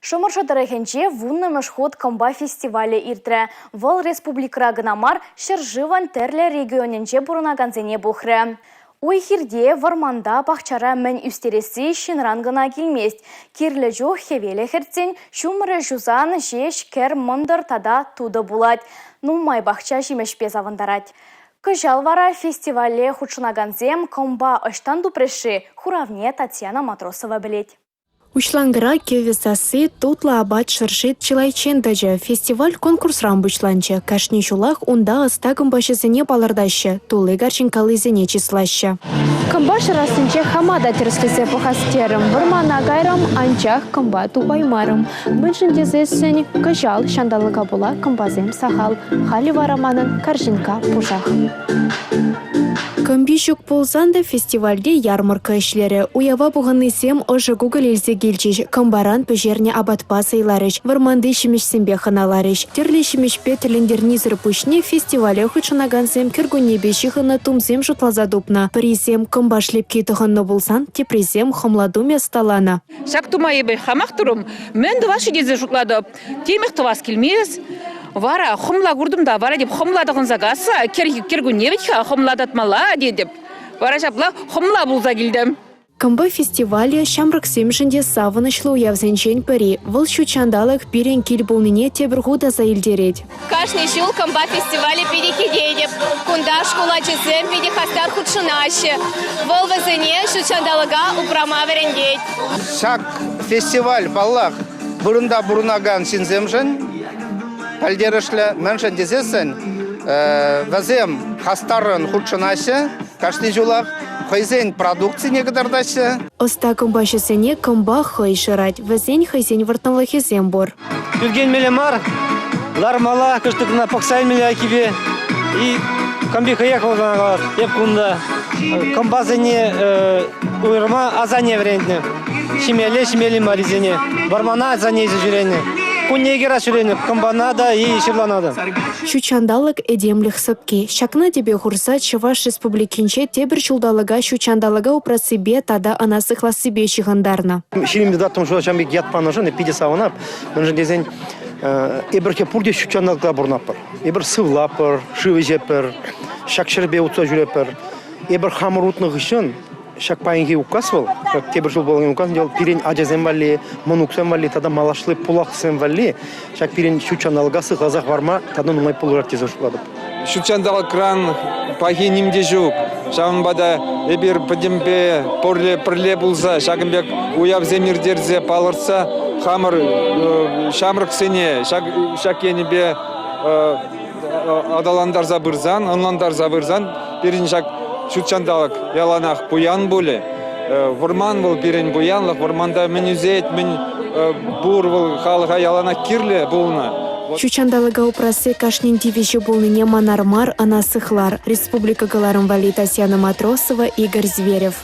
Шомыршатарахенче вуннымыш ход комба фестивале иртре. Вол республикра гынамар шыржыван терле регионенче бурынаганзене бухры. Уйхирде варманда пахчара мен үстересі шинран гына келмест. Кирлі жоқ хевеле херцен, шумыры жузан жеш кер мындыр тада туды булать. Нумай бахча жимешпе завандарать. Кыжал вара фестивале худшынаганзем комба ыштан дупреши хуравне Татьяна Матросова білет. Учлангыра кевесасы тутла абат шыршит чилайчен дажа фестиваль конкурс рамбучланчы. Кашни шулах унда ыстагым башысыне балардаща, тулы гарчинкалызыне числаща. Комба шырасынче хамада терслесе похастерым, вармана гайрам анчах комба тупаймарым. Мыншындезесін кыжал шандалыга була комбазем сахал, хали вараманын каржинка пушах. Комбишук ползанда фестивальде ярмарка ишлері. Уява бұғынысем ұжы Google елзе келчеш. Комбаран пөжерне абатпа сайларыш. Варманды шимешсембе ханаларыш. Терлі шимешпе тіліндернізір пүшне фестивале хүчынагансем кіргунебеші хына тумзем жұтлазадупна. Призем комбашлеп кетіғынны болсан, тепризем хомладуме сталана. Шак тумайыбы хамақ тұрым, мен дұвашы дезе жұтладып. Темек тұвас келмес. Вара, хомла күрдімда, вара деп хомладығын загасы, кергу небетха хомладатмала дедіп. Вара жапла хомла бұлза келдім. Комба фестивале шамраксем жінде савынышлы уявзенчен піри. Выл шучандалық пирен кел болныне тебіргуда заилдерет. Каждый жыл комба фестивале перекидедеп. Кунда школа чезем виде хастар худшынащи. Выл вазыне шучандалыга упрама верендет. Шак фестиваль баллах бұрында бұрынаган синземжен. Пальдерышлы мэншен дезесен вазем хастарын худшынащи. Каждый жылах хайзен продукции негодардащи. Оста комбашысыне комба хай шырать. Вазен хайзен вартанлахи зембор. Юрген мелемар, лармала, кыштыкна поксай меля кибе. И комби хаехал занагалат. Епкунда. Комбазыне уйрма азане врендне. Шимели маризене. Бармана азане изжирене. Куннегера ширене. Комбанада и ширланада. Шучандалык эдемлих сыпки. Шакна тебе хурса Чуваш республикинче тебір чулдалыга шучандалыга упрасыбе тада анасыхласыбе шығындарна. Ширимде даттым что чамбек ятпаны жын, пиде саванап. Мынжын дезен эбірке пурде шучандалыга бұрнапыр. Эбір сывлапыр, шывы жепір, шакшырбе утса жүрепір. Эбір хамырутны ғышын, шак пайынге укас бол, тебір жыл болған укас, дел пирен ажазен вали, монуксен вали, тада малашлы пулақсен вали, шак пирен шучандалыга сығазақ барма, тада нумай пулырар тезі жұладып. Шучандалы кран пахи нимде жүк, шағынбада эбір підімбе пірле бұлза, шағынбек уяв земірдерзе палырса, хамыр шамрық сене, шак енебе адаландар забырзан, онландар забырзан, пирен шак шучандалық яланақ бұян боле, вұрман бол пирен бұянлық, вұрманда мен үзет, мен бұр бол халыға яланақ кирле болына. Шучандалыга упрасы кашнин дивиші болныне манармар анасыхлар. Республика галарым вали Татьяна Матросова, Игорь Зверев.